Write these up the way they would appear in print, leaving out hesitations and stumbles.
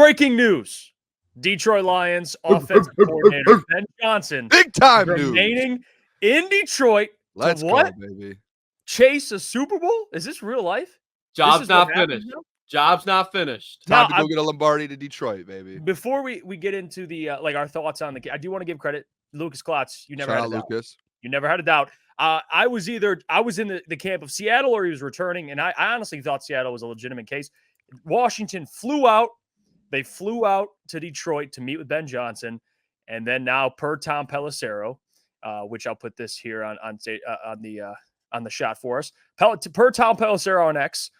breaking news. Detroit Lions offensive coordinator Ben Johnson Big time remaining news. in Detroit Let's to what? go, baby. Chase a Super Bowl? Is this real life? Job's not finished. Job's not finished. Time to go get a Lombardi to Detroit, baby. Before we get into the our thoughts on the, I do want to give credit. Lukas Klotz, you never Shout had out a doubt. Lucas. You never had a doubt. I was in the camp of Seattle or he was returning, and I honestly thought Seattle was a legitimate case. Washington flew out. They flew out to Detroit to meet with Ben Johnson, and then now per Tom Pelissero, which I'll put this here on the shot for us. Per Tom Pelissero on X,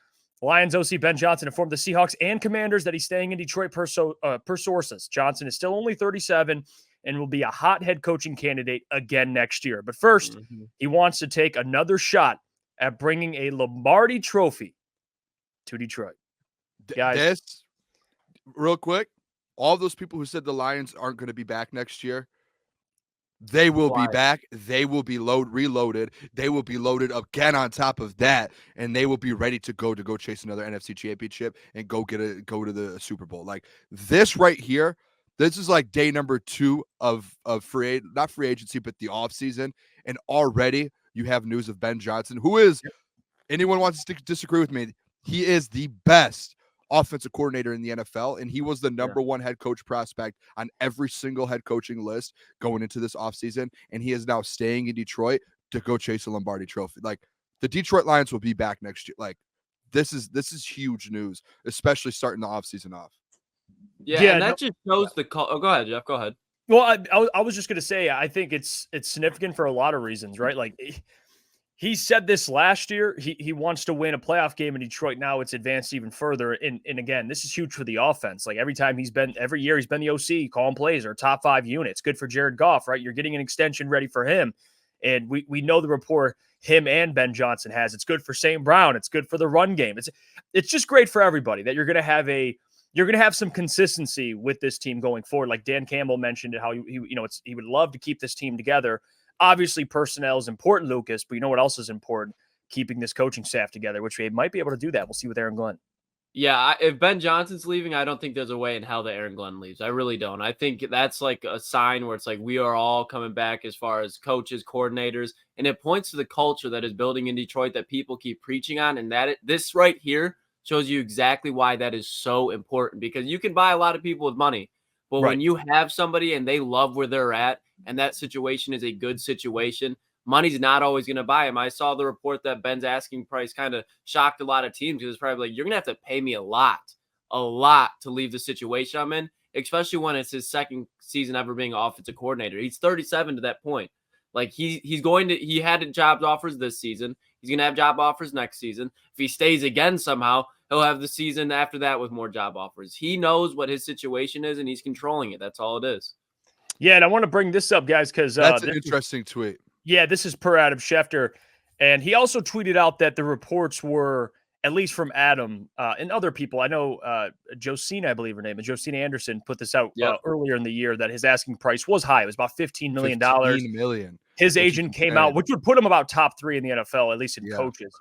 Lions OC Ben Johnson informed the Seahawks and Commanders that he's staying in Detroit per sources. Johnson is still only 37 and will be a hot head coaching candidate again next year. But first, he wants to take another shot at bringing a Lombardi trophy to Detroit. Guys, real quick, all those people who said the Lions aren't going to be back next year, they will be back. They will be reloaded. They will be loaded again on top of that, and they will be ready to go chase another NFC championship and go to the Super Bowl. Like this right here, this is like day number 2 of not free agency, but the offseason, and already you have news of Ben Johnson, who is, anyone wants to disagree with me, he is the best offensive coordinator in the NFL, and he was the number 1 head coach prospect on every single head coaching list going into this offseason, and he is now staying in Detroit to go chase a Lombardi trophy. Like, the Detroit Lions will be back next year. Like, this is huge news, especially starting the offseason off. Yeah, and that just shows the call. Oh, go ahead, Jeff. Go ahead. Well, I was just going to say, I think it's significant for a lot of reasons, right? Like, he said this last year. He wants to win a playoff game in Detroit. Now it's advanced even further. And again, this is huge for the offense. Like every year he's been the OC, calling plays or top 5 units. Good for Jared Goff, right? You're getting an extension ready for him. And we know the rapport him and Ben Johnson has. It's good for St. Brown. It's good for the run game. It's just great for everybody that you're going to have some consistency with this team going forward. Like Dan Campbell mentioned how he would love to keep this team together. Obviously, personnel is important, Lucas, but you know what else is important? Keeping this coaching staff together, which we might be able to do that. We'll see with Aaron Glenn. Yeah, if Ben Johnson's leaving, I don't think there's a way in hell that Aaron Glenn leaves. I really don't. I think that's like a sign where it's like we are all coming back as far as coaches, coordinators, and it points to the culture that is building in Detroit that people keep preaching on, and this right here shows you exactly why that is so important, because you can buy a lot of people with money, but when you have somebody and they love where they're at, and that situation is a good situation, money's not always going to buy him. I saw the report that Ben's asking price kind of shocked a lot of teams, because it's probably like, you're going to have to pay me a lot to leave the situation I'm in, especially when it's his second season ever being offensive coordinator. He's 37 to that point. Like he had job offers this season. He's going to have job offers next season. If he stays again somehow, he'll have the season after that with more job offers. He knows what his situation is, and he's controlling it. That's all it is. Yeah, and I want to bring this up, guys, because that's an interesting tweet. Yeah, this is per Adam Schefter, and he also tweeted out that the reports were, at least from Adam and other people. I know Josina, I believe her name is Josina Anderson, put this out earlier in the year that his asking price was high. It was about $15 million. $15 million. His agent came out, which would put him about top 3 in the NFL, at least in coaches.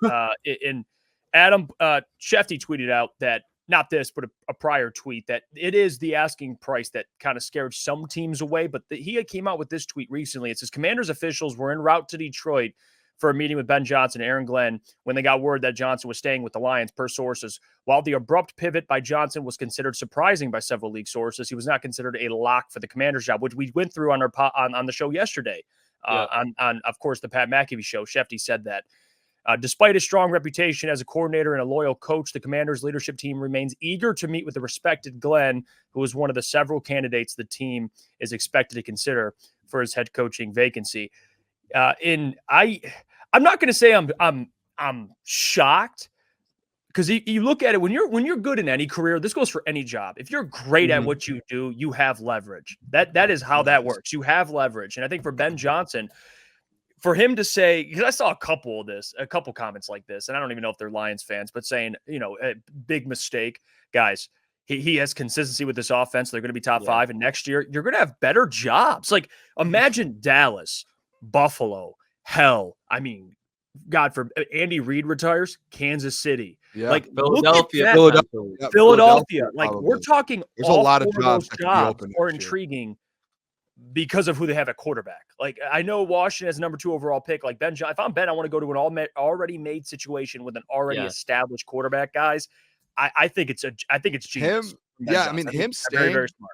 And Adam Schefter tweeted out that, not this, but a prior tweet, that it is the asking price that kind of scared some teams away. But he came out with this tweet recently. It says, Commanders officials were en route to Detroit for a meeting with Ben Johnson and Aaron Glenn when they got word that Johnson was staying with the Lions, per sources. While the abrupt pivot by Johnson was considered surprising by several league sources, he was not considered a lock for the Commanders job, which we went through on the show yesterday. On of course, the Pat McAfee show. Shefty said that. Despite his strong reputation as a coordinator and a loyal coach, the Commanders' leadership team remains eager to meet with the respected Glenn, who is one of the several candidates the team is expected to consider for his head coaching vacancy. I'm not going to say I'm shocked, because you look at it, when you're good in any career, this goes for any job. If you're great at what you do, you have leverage. That is how that works. You have leverage, and I think for Ben Johnson, for him to say, because I saw a couple comments like this, and I don't even know if they're Lions fans, but saying, a big mistake, guys. He has consistency with this offense. They're going to be top 5, and next year you're going to have better jobs. Like, imagine Dallas, Buffalo, hell. I mean, God forbid, Andy Reid retires, Kansas City, Yeah. Like Philadelphia. look at that. Yeah, Philadelphia. Like probably. we're talking There's a all lot of 4 jobs those that could be jobs open are next year. intriguing because of who they have at quarterback. Like I know Washington has number 2 overall pick. Like Ben, if I'm Ben, I want to go to an already made situation with an already established quarterback. Guys, I think it's genius. Him. Yeah, I mean him staying. Very, very smart.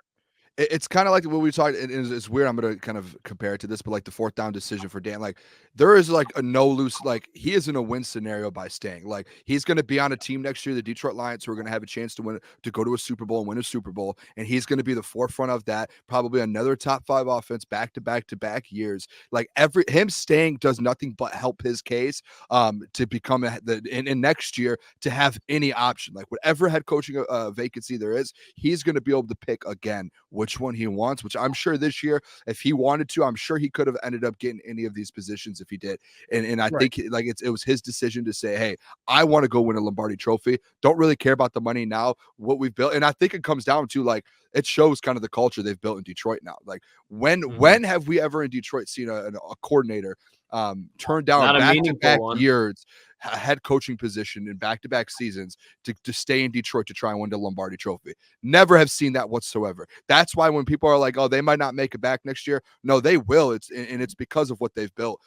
It's kind of like what we talked. It's weird. I'm gonna kind of compare it to this, but like the 4th down decision for Dan, like there is like a no lose. Like he is in a win scenario by staying. Like he's gonna be on a team next year, the Detroit Lions, who are gonna have a chance to win, to go to a Super Bowl and win a Super Bowl, and he's gonna be the forefront of that. Probably another top 5 offense back to back years. Like him staying does nothing but help his case to become in next year to have any option. Like whatever head coaching vacancy there is, he's gonna be able to pick again which one he wants, which I'm sure this year, if he wanted to, I'm sure he could have ended up getting any of these positions if he did. And I think like it was his decision to say, hey, I want to go win a Lombardi trophy. Don't really care about the money now, what we've built. And I think it comes down to like, it shows kind of the culture they've built in Detroit now. Like when have we ever in Detroit seen a coordinator turn down back-to-back years, a head coaching position in back-to-back seasons to stay in Detroit to try and win the Lombardi trophy? Never have seen that whatsoever. That's why when people are like, oh, they might not make it back next year. No, they will. It's because of what they've built.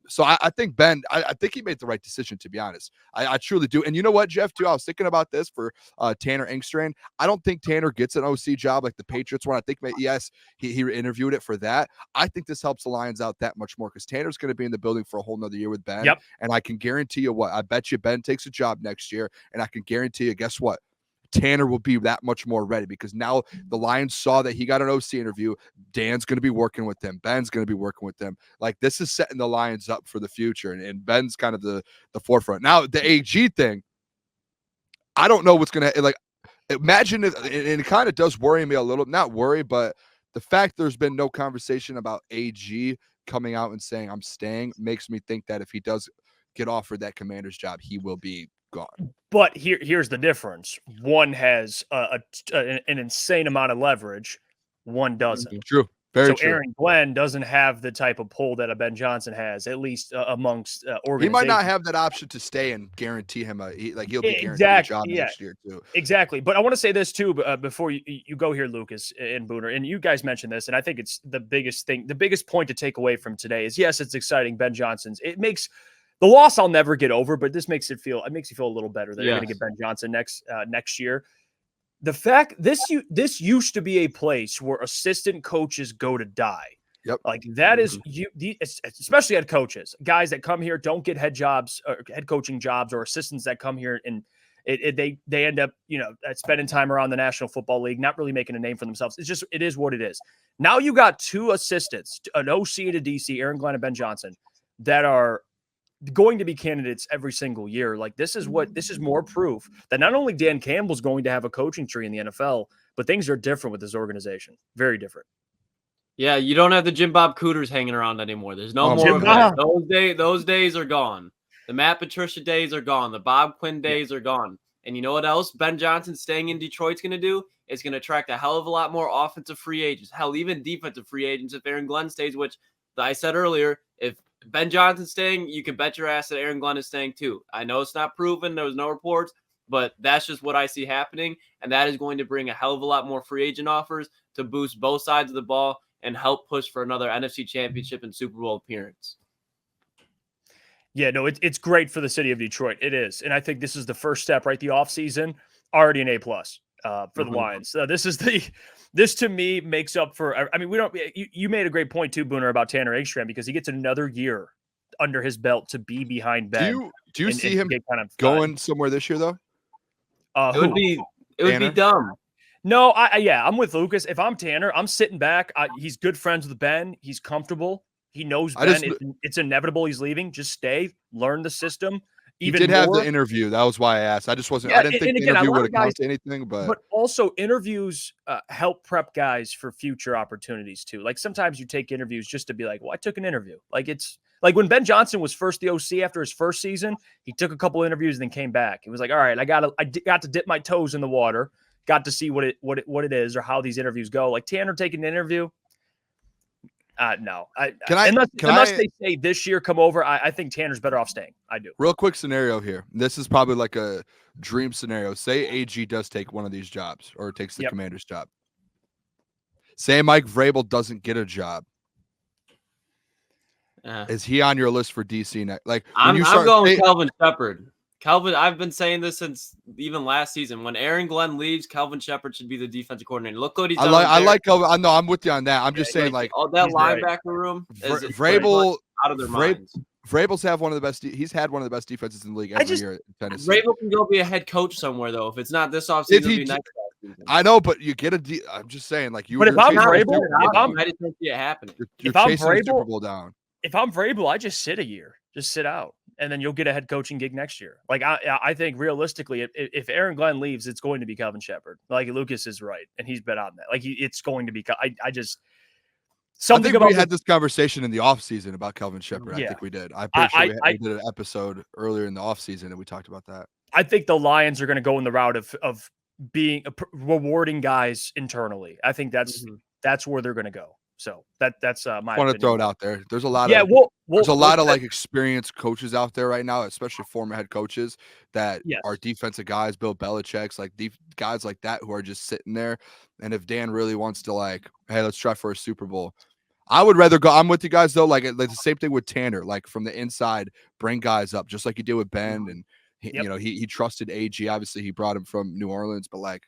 So I think Ben, I think he made the right decision, to be honest. I truly do. And you know what, Jeff, too? I was thinking about this for Tanner Engstrand. I don't think Tanner gets an OC job like the Patriots one. I think, yes, he interviewed it for that. I think this helps the Lions out that much more because Tanner's going to be in the building for a whole nother year with Ben. Yep. And I can guarantee you what, I bet you Ben takes a job next year. And I can guarantee you, guess what? Tanner will be that much more ready because now the Lions saw that he got an OC interview. Dan's going to be working with them. Ben's going to be working with them. Like this is setting the Lions up for the future. And Ben's kind of the forefront. Now the AG thing, I don't know what's going to like. Imagine it, and it kind of does worry me a little, not worry, but the fact there's been no conversation about AG coming out and saying I'm staying makes me think that if he does get offered that Commander's job, he will be gone. But here's the difference. One has an insane amount of leverage. One doesn't. True. Very true. Aaron Glenn doesn't have the type of pull that a Ben Johnson has, at least amongst organizations. He might not have that option to stay and guarantee him he'll be guaranteed a job next year too. Exactly. But I want to say this too before you go here, Lucas and Booner, and you guys mentioned this, and I think it's the biggest thing. The biggest point to take away from today is, yes, it's exciting. Ben Johnson's. It makes the loss I'll never get over, but this makes you feel a little better that you're going to get Ben Johnson next year. The fact this used to be a place where assistant coaches go to die. Yep. Like that is especially head coaches, guys that come here don't get head jobs or head coaching jobs, or assistants that come here and they end up spending time around the National Football League, not really making a name for themselves. It is what it is. Now you got 2 assistants, an OC and a DC, Aaron Glenn and Ben Johnson, that are going to be candidates every single year. Like this is more proof that not only Dan Campbell's going to have a coaching tree in the NFL, but things are different with this organization. Very different. Yeah, you don't have the Jim Bob Cooters hanging around anymore. There's no more of that. Those days are gone. The Matt Patricia days are gone. The Bob Quinn days are gone. And you know what else Ben Johnson staying in Detroit's going to do? It's going to attract a hell of a lot more offensive free agents. Hell, even defensive free agents if Aaron Glenn stays, which I said earlier, if Ben Johnson's staying, you can bet your ass that Aaron Glenn is staying too. I know it's not proven. There was no reports, but that's just what I see happening. And that is going to bring a hell of a lot more free agent offers to boost both sides of the ball and help push for another NFC Championship and Super Bowl appearance. Yeah, no, it's great for the city of Detroit. It is. And I think this is the first step, right? The offseason, already an A+ for the Lions. This to me makes up for, I mean, you made a great point too, Booner, about Tanner Engstrand, because he gets another year under his belt to be behind Ben. Do you see him going somewhere this year though? It would be dumb. No, I'm with Lucas. If I'm Tanner, I'm sitting back. He's good friends with Ben. He's comfortable. He knows Ben. It's inevitable he's leaving. Just stay, learn the system. He did have the interview. That was why I asked. I just wasn't. I didn't think the interview would have come to anything. But also interviews help prep guys for future opportunities too. Like sometimes you take interviews just to be like, well, I took an interview. Like it's like when Ben Johnson was first the OC after his first season, he took a couple interviews and then came back. It was like, all right, I got to dip my toes in the water, got to see what it is or how these interviews go. Like Tanner taking an interview. No. Unless they say this year come over, I think Tanner's better off staying. I do. Real quick scenario here. This is probably like a dream scenario. Say AG does take one of these jobs or takes the Commander's job. Say Mike Vrabel doesn't get a job. Is he on your list for DC next? Like I'm going with Kelvin Shepard. Kelvin, I've been saying this since even last season. When Aaron Glenn leaves, Kelvin Shepard should be the defensive coordinator. Look what he's done. I like Kelvin. I know I'm with you on that. I'm just saying, like all that linebacker room. Vrabel out of their minds. Vrabel's have one of the best. He's had one of the best defenses in the league every year at Tennessee. Vrabel can go be a head coach somewhere though. If it's not this offseason, it'll be next offseason. I know, but you get I'm just saying, like you. But if I'm Vrabel, I just don't see it happening. You're chasing the Super Bowl down. If I'm Vrabel, I just sit a year, just sit out, and then you'll get a head coaching gig next year. Like I think realistically, if Aaron Glenn leaves, it's going to be Kelvin Shepard. Like Lucas is right, and he's bet on that. Like it's going to be. I think we had this conversation in the offseason about Kelvin Shepard. I think we did. I'm pretty sure we did an episode earlier in the offseason and we talked about that. I think the Lions are going to go in the route of being rewarding guys internally. I think that's where they're going to go. So that's my. I want to throw it out there. There's a lot of there's a lot of like experienced coaches out there right now, especially former head coaches that are defensive guys, Bill Belichick's, like guys like that who are just sitting there. And if Dan really wants to, like, hey, let's try for a Super Bowl, I would rather go. I'm with you guys though. Like the same thing with Tanner, like from the inside, bring guys up, just like you did with Ben. And he trusted AG. Obviously, he brought him from New Orleans, but like,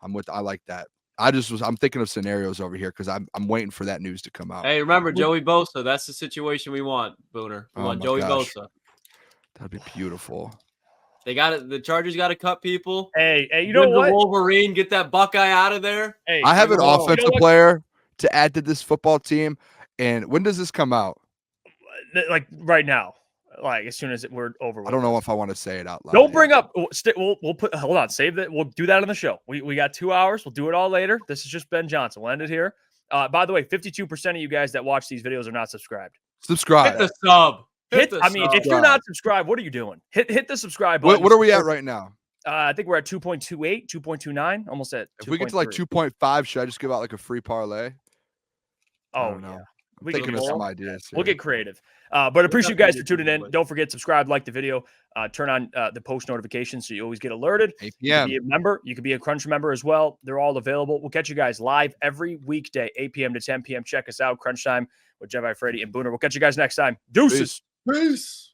I like that. I'm thinking of scenarios over here because I'm waiting for that news to come out. Hey, remember Joey Bosa? That's the situation we want, Booner. We want Joey Bosa. That'd be beautiful. They got it. The Chargers got to cut people. Hey, you know what? The Wolverine, get that Buckeye out of there. Hey, I have an offensive player to add to this football team. And when does this come out? Like right now. Like as soon as we're over. I don't know if I want to say it out loud. Don't bring up. We'll put. Hold on. Save that. We'll do that on the show. We got 2 hours. We'll do it all later. This is just Ben Johnson. We'll end it here. By the way, 52% of you guys that watch these videos are not subscribed. Subscribe. Hit the sub. If you're not subscribed, what are you doing? Hit the subscribe button. What are we at right now? I think we're at 2.28, 2.29, almost at. If we get to like 2.5, should I just give out like a free parlay? Oh no. Yeah. I'm thinking of some ideas. We'll get creative. But appreciate you guys for tuning in. Don't forget, subscribe, like the video, turn on the post notifications so you always get alerted. 8 p.m. You can be a member. You can be a Crunch member as well. They're all available. We'll catch you guys live every weekday, 8 p.m. to 10 p.m. Check us out. Crunch Time with Iafrate and Booner. We'll catch you guys next time. Deuces. Peace.